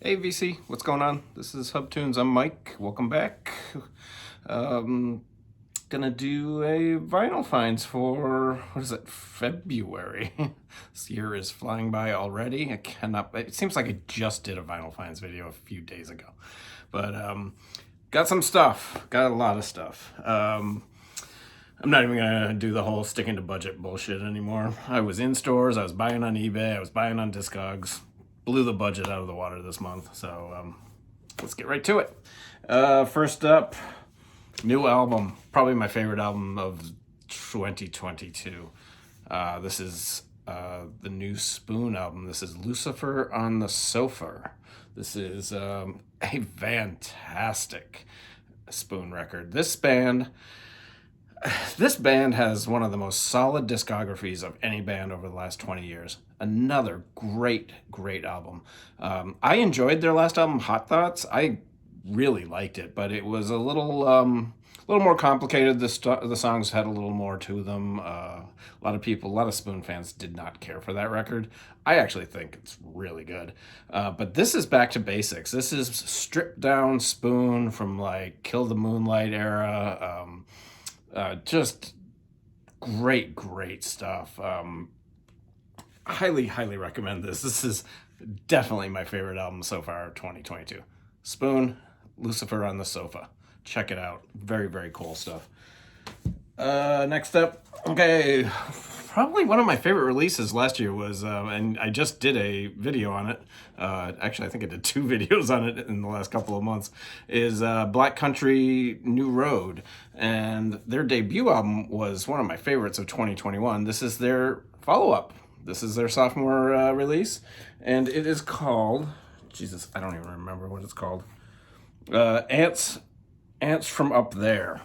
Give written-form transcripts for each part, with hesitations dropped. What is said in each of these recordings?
Hey VC, what's going on? This is Hub Tunes. I'm Mike. Welcome back. Um, gonna do a vinyl finds for what is it? February. This year is flying by already. I cannot. It seems like I just did a vinyl finds video a few days ago, but got some stuff. Got a lot of stuff. I'm not even gonna do the whole sticking to budget bullshit anymore. I was in stores. I was buying on eBay. I was buying on Discogs. Blew the budget out of the water this month. So let's get right to it. First up, new album. Probably my favorite album of 2022. This is the new Spoon album. This is Lucifer on the Sofa. This is a fantastic Spoon record. This band has one of the most solid discographies of any band over the last 20 years. Another great, great album. I enjoyed their last album, Hot Thoughts. I really liked it, but it was a little more complicated. The songs had a little more to them. A lot of Spoon fans did not care for that record. I actually think it's really good. But this is back to basics. This is stripped down Spoon from like Kill the Moonlight era. Just great, great stuff. Highly, highly recommend this. This is definitely my favorite album so far, 2022. Spoon, Lucifer on the Sofa. Check it out. Very, very cool stuff. Next up, okay, probably one of my favorite releases last year was, and I just did a video on it. Actually, I think I did two videos on it in the last couple of months. Is Black Country New Road, and their debut album was one of my favorites of 2021. This is their follow-up. This is their sophomore release, and it is called. Jesus, I don't even remember what it's called. Ants from Up There.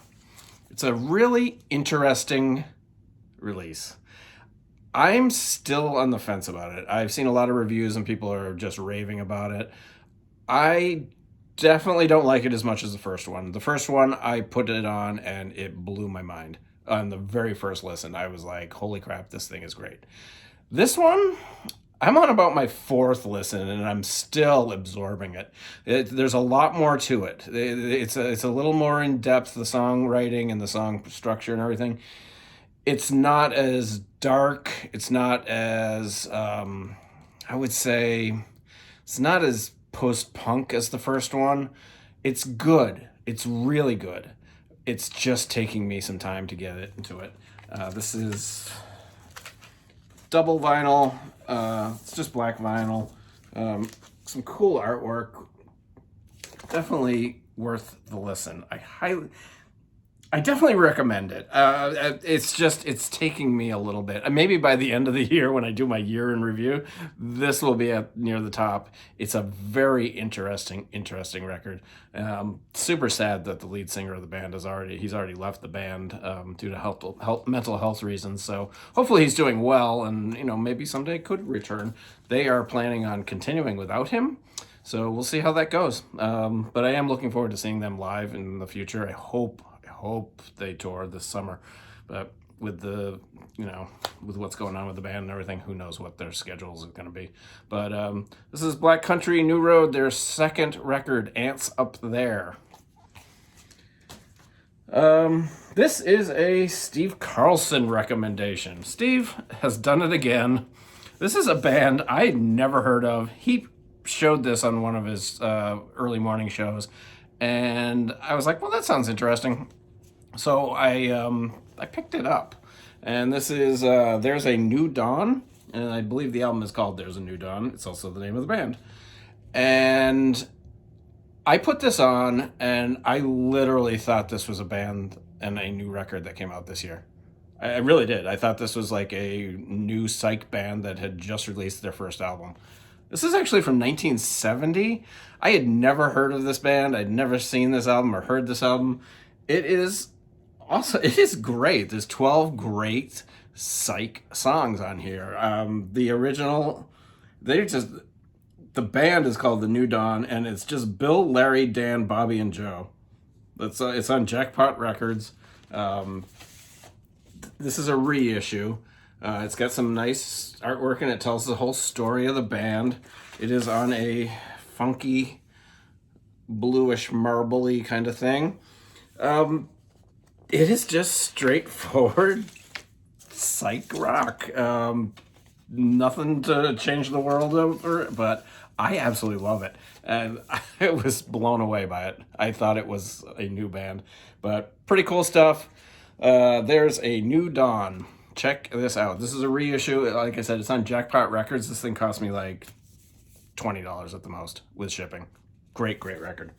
It's a really interesting release. I'm still on the fence about it. I've seen a lot of reviews and people are just raving about it. I definitely don't like it as much as the first one. The first one, I put it on and it blew my mind. On the very first listen, I was like, holy crap, this thing is great. This one, I'm on about my fourth listen, and I'm still absorbing it. There's a lot more to it. It's a little more in depth, the songwriting and the song structure and everything. It's not as dark. It's not as I would say, it's not as post punk as the first one. It's good. It's really good. It's just taking me some time to get into it. This is double vinyl. It's just black vinyl. Some cool artwork. Definitely worth the listen. I definitely recommend it. It's taking me a little bit. Maybe by the end of the year, when I do my year in review, this will be up near the top. It's a very interesting record. Super sad that the lead singer of the band he's already left the band due to mental health reasons. So hopefully he's doing well, and maybe someday could return. They are planning on continuing without him. So we'll see how that goes. But I am looking forward to seeing them live in the future. I hope they tour this summer, but with with what's going on with the band and everything, who knows what their schedules are going to be. But this is Black Country New Road, their second record, Ants Up There. This is a Steve Carlson recommendation. Steve has done it again. This is a band I'd never heard of. He showed this on one of his early morning shows, and I was like, well, that sounds interesting. So I picked it up, and this is There's a New Dawn, and I believe the album is called There's a New Dawn. It's also the name of the band, and I put this on, and I literally thought this was a band and a new record that came out this year. I really did. I thought this was like a new psych band that had just released their first album. This is actually from 1970. I had never heard of this band. I'd never seen this album or heard this album. It is great. There's 12 great psych songs on here. The original, the band is called The New Dawn, and it's just Bill, Larry, Dan, Bobby, and Joe. It's on Jackpot Records. This is a reissue. It's got some nice artwork, and it tells the whole story of the band. It is on a funky, bluish, marbly kind of thing. It is just straightforward psych rock. Nothing to change the world over, but I absolutely love it. And I was blown away by it. I thought it was a new band, but pretty cool stuff. There's a New Dawn. Check this out. This is a reissue. Like I said, it's on Jackpot Records. This thing cost me like $20 at the most with shipping. Great record.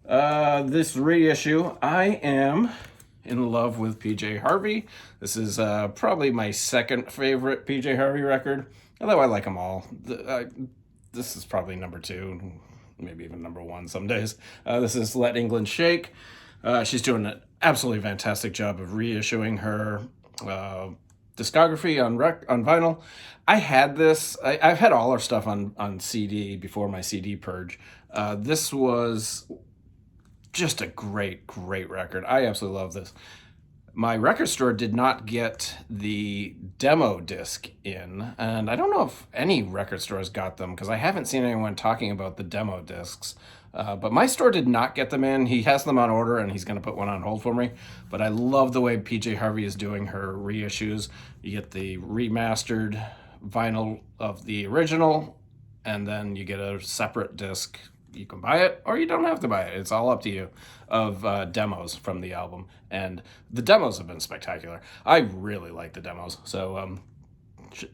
This reissue, I am in love with PJ Harvey. This is probably my second favorite PJ Harvey record, although I like them all. This is probably number 2, maybe even number 1 some days. This is Let England Shake. She's doing an absolutely fantastic job of reissuing her discography on vinyl. I had this. I've had all her stuff on CD before my CD purge. This was just a great record. I absolutely love this. My record store did not get the demo disc in, and I don't know if any record stores got them because I haven't seen anyone talking about the demo discs. But my store did not get them in. He has them on order, and he's going to put one on hold for me. But I love the way PJ Harvey is doing her reissues. You get the remastered vinyl of the original, and then you get a separate disc. You can buy it, or you don't have to buy it. It's all up to you, of demos from the album. And the demos have been spectacular. I really like the demos. So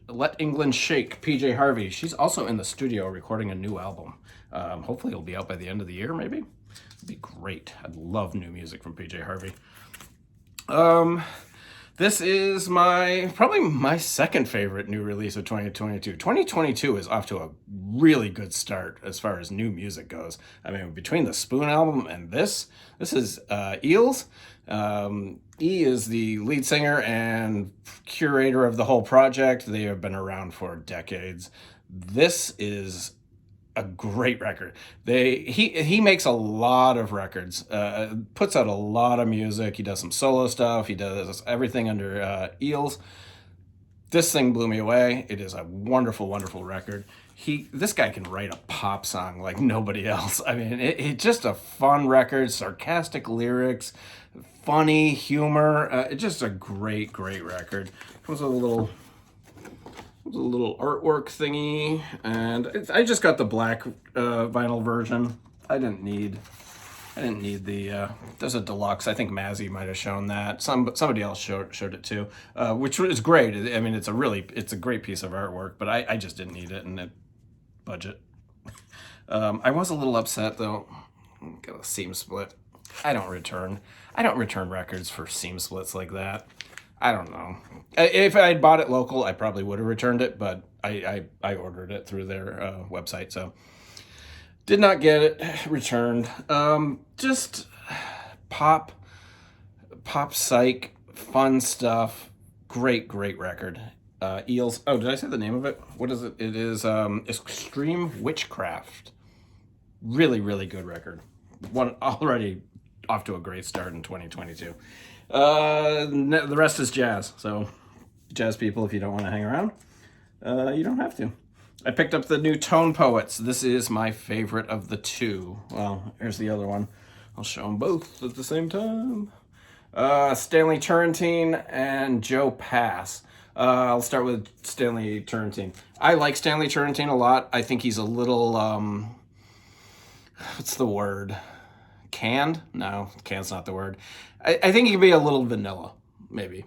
Let England Shake, PJ Harvey. She's also in the studio recording a new album. Hopefully it'll be out by the end of the year, maybe. It'd be great. I'd love new music from PJ Harvey. This is probably my second favorite new release of 2022. 2022 is off to a really good start as far as new music goes. I mean, between the Spoon album and this is Eels. E is the lead singer and curator of the whole project. They have been around for decades. This is a great record. He makes a lot of records, puts out a lot of music. He does some solo stuff. He does everything under Eels. This thing blew me away. It is a wonderful record. This guy can write a pop song like nobody else. I mean, it's just a fun record, sarcastic lyrics, funny humor. It's just a great record. Comes with a little artwork thingy, and I just got the black vinyl version. I didn't need the there's a deluxe. I think Mazzy might have shown that. Somebody else showed it too, which is great. I mean, it's a great piece of artwork, but I just didn't need it in the budget. I was a little upset though. Got a seam split. I don't return records for seam splits like that. I don't know. If I had bought it local, I probably would have returned it, but I ordered it through their website, so did not get it returned. Just pop psych, fun stuff. Great record. Eels. Oh, did I say the name of it? What is it? It is Extreme Witchcraft. Really good record. One already off to a great start in 2022. The rest is jazz. So, jazz people, if you don't want to hang around, you don't have to. I picked up the new Tone Poets. This is my favorite of the two. Well, here's the other one. I'll show them both at the same time. Stanley Turrentine and Joe Pass. I'll start with Stanley Turrentine. I like Stanley Turrentine a lot. I think he's a little, what's the word? Canned? No, canned's not the word. I think he can be a little vanilla, maybe.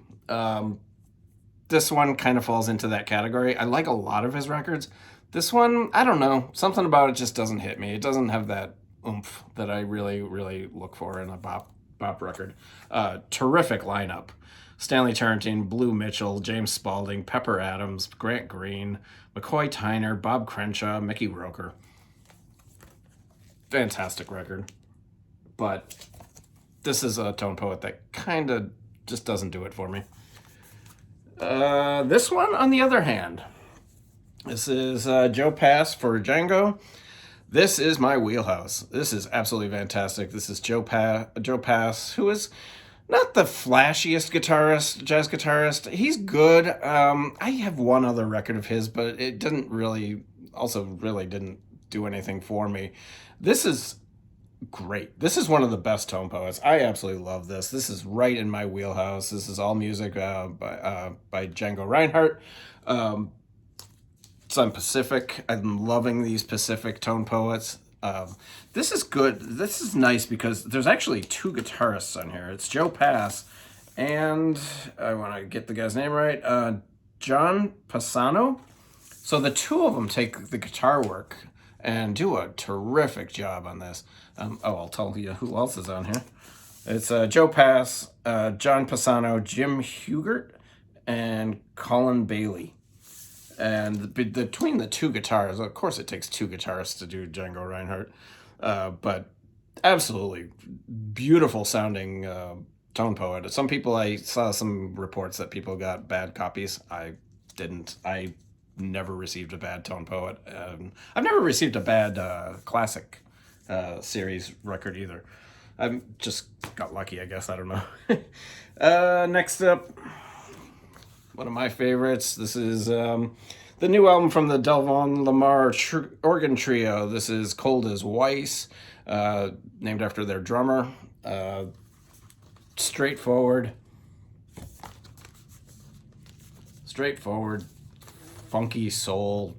This one kind of falls into that category. I like a lot of his records. This one, I don't know. Something about it just doesn't hit me. It doesn't have that oomph that I really look for in a bop record. Terrific lineup. Stanley Turrentine, Blue Mitchell, James Spaulding, Pepper Adams, Grant Green, McCoy Tyner, Bob Crenshaw, Mickey Roker. Fantastic record. But this is a Tone Poet that kind of just doesn't do it for me. This one, on the other hand, this is Joe Pass for Django. This is my wheelhouse. This is absolutely fantastic. This is Joe Pass, who is not the flashiest jazz guitarist. He's good. I have one other record of his, but it didn't really do anything for me. This is great. This is one of the best tone poets. I absolutely love this. This is right in my wheelhouse. This is all music by Django Reinhardt. It's on Pacific. I'm loving these Pacific tone poets. This is good. This is nice because there's actually two guitarists on here. It's Joe Pass and I want to get the guy's name right. John Pisano. So the two of them take the guitar work and do a terrific job on this. I'll tell you who else is on here. It's Joe Pass, John Pisano, Jim Hugert, and Colin Bailey. And between the two guitars, of course it takes two guitarists to do Django Reinhardt, but absolutely beautiful sounding tone poet. Some people, I saw some reports that people got bad copies. I didn't. I never received a bad tone poet. I've never received a bad classic series record either. I just got lucky, I guess. I don't know. Next up, one of my favorites. This is the new album from the Delvon Lamar organ trio. This is Cold as Weiss, named after their drummer. Straightforward, funky soul,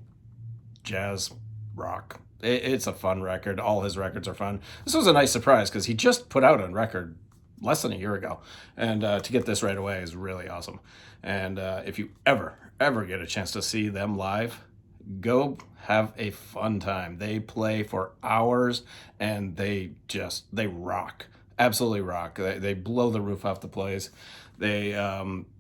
jazz, rock. It's a fun record. All his records are fun. This was a nice surprise because he just put out a record less than a year ago. And to get this right away is really awesome. And if you ever get a chance to see them live, go have a fun time. They play for hours and they rock. Absolutely rock. They blow the roof off the place. They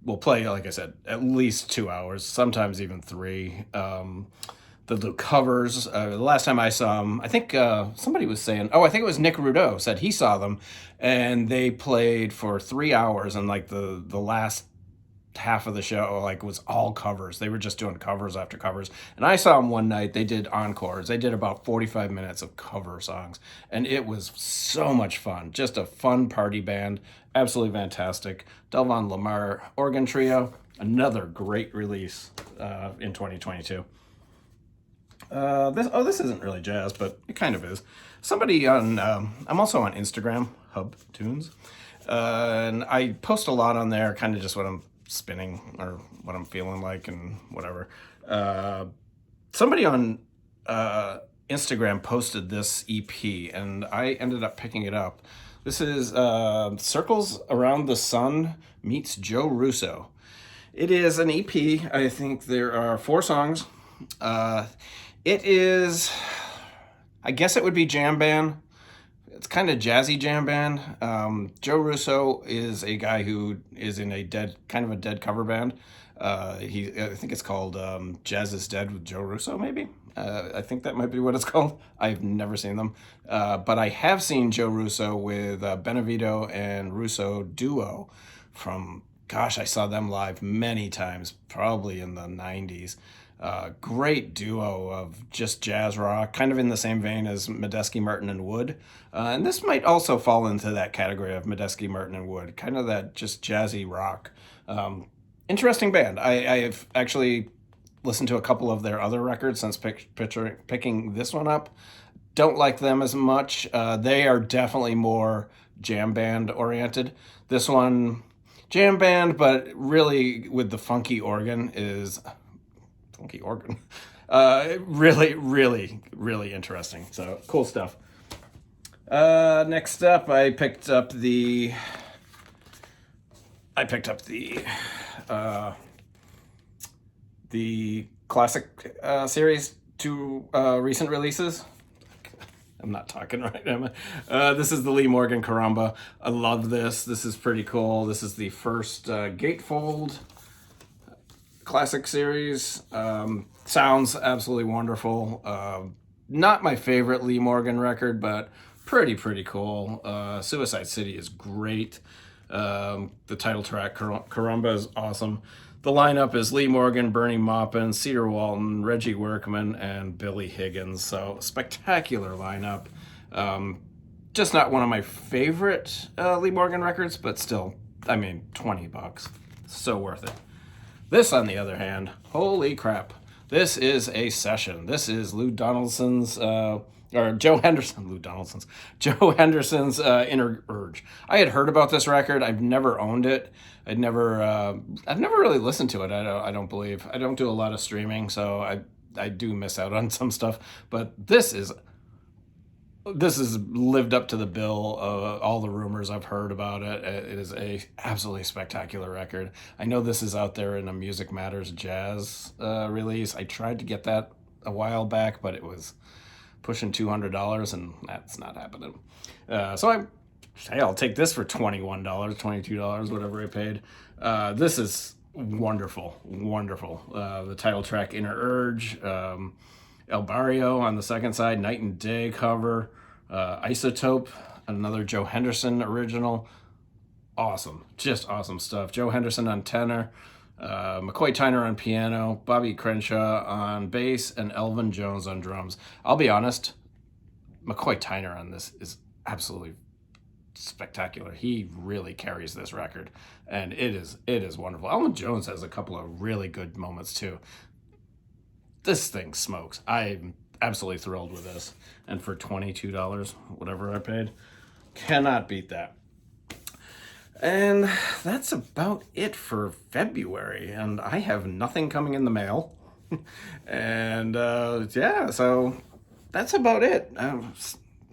will play, like I said, at least 2 hours, sometimes even 3. They'll do covers. The last time I saw them, I think somebody was saying, I think it was Nick Rudeau said he saw them, and they played for 3 hours, and like the last half of the show was all covers. They were just doing covers after covers. And I saw them one night. They did encores. They did about 45 minutes of cover songs, and it was so much fun. Just a fun party band. Absolutely fantastic. Delvon Lamar organ trio. Another great release in 2022. This isn't really jazz, but it kind of is. Somebody on, I'm also on Instagram, Hub Tunes, and I post a lot on there, kind of just what I'm spinning or what I'm feeling like and whatever. Somebody on Instagram posted this EP, and I ended up picking it up. This is Circles Around the Sun meets Joe Russo. It is an EP. I think there are 4 songs. It is, I guess it would be jam band. It's kind of jazzy jam band. Joe Russo is a guy who is in a dead cover band. I think it's called Jazz is Dead with Joe Russo, maybe. I think that might be what it's called. I've never seen them. But I have seen Joe Russo with Benevito and Russo duo from, I saw them live many times, probably in the 90s. Great duo of just jazz rock, kind of in the same vein as Medeski, Martin, and Wood. And this might also fall into that category of Medeski, Martin, and Wood, kind of that just jazzy rock. Interesting band. I've actually listened to a couple of their other records since picking this one up. Don't like them as much. They are definitely more jam band oriented. This one, jam band, but really with the funky organ is... funky organ. Really, really, really interesting. So cool stuff. Next up, I picked up the classic series, 2 recent releases. I'm not talking right now. This is the Morgan Carumba. I love this. This is pretty cool. This is the first gatefold classic series. Sounds absolutely wonderful. Not my favorite Lee Morgan record, but pretty cool. Suicide City is great. The title track, Carumba, is awesome. The lineup is Lee Morgan, Bernie Maupin, Cedar Walton, Reggie Workman, and Billy Higgins. So spectacular lineup. Just not one of my favorite Lee Morgan records, but still, $20. So worth it. This, on the other hand, holy crap. This is a session. This is Lou Donaldson's, or Joe Henderson, Lou Donaldson's, Joe Henderson's Inner Urge. I had heard about this record. I've never owned it. I've never really listened to it. I don't believe. I don't do a lot of streaming, so I do miss out on some stuff. But this has lived up to the bill of all the rumors I've heard about it. It is a absolutely spectacular record. I know this is out there in a Music Matters Jazz release. I tried to get that a while back, but it was pushing $200, and that's not happening. I'll take this for $21, $22, whatever I paid. This is wonderful, wonderful. The title track, Inner Urge. El Barrio on the second side, Night and Day cover, Isotope, another Joe Henderson original. Awesome, just awesome stuff. Joe Henderson on tenor, McCoy Tyner on piano, Bobby Crenshaw on bass, and Elvin Jones on drums. I'll be honest, McCoy Tyner on this is absolutely spectacular. He really carries this record, and it is wonderful. Elvin Jones has a couple of really good moments too. This thing smokes. I'm absolutely thrilled with this. And for $22, whatever I paid, cannot beat that. And that's about it for February. And I have nothing coming in the mail. And so that's about it.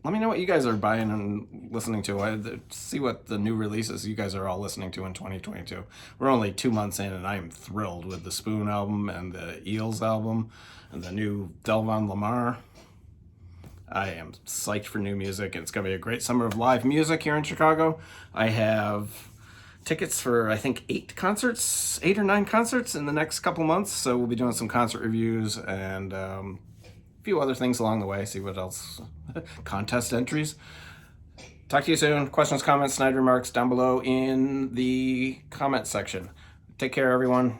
Let me know what you guys are buying and listening to. See what the new releases you guys are all listening to in 2022. We're only 2 months in, and I am thrilled with the Spoon album and the Eels album and the new Delvon Lamar. I am psyched for new music, and it's going to be a great summer of live music here in Chicago. I have tickets for, I think, 8 or 9 concerts in the next couple months, so we'll be doing some concert reviews and few other things along the way, see what else, contest entries. Talk to you soon. Questions, comments, snide remarks down below in the comment section. Take care, everyone.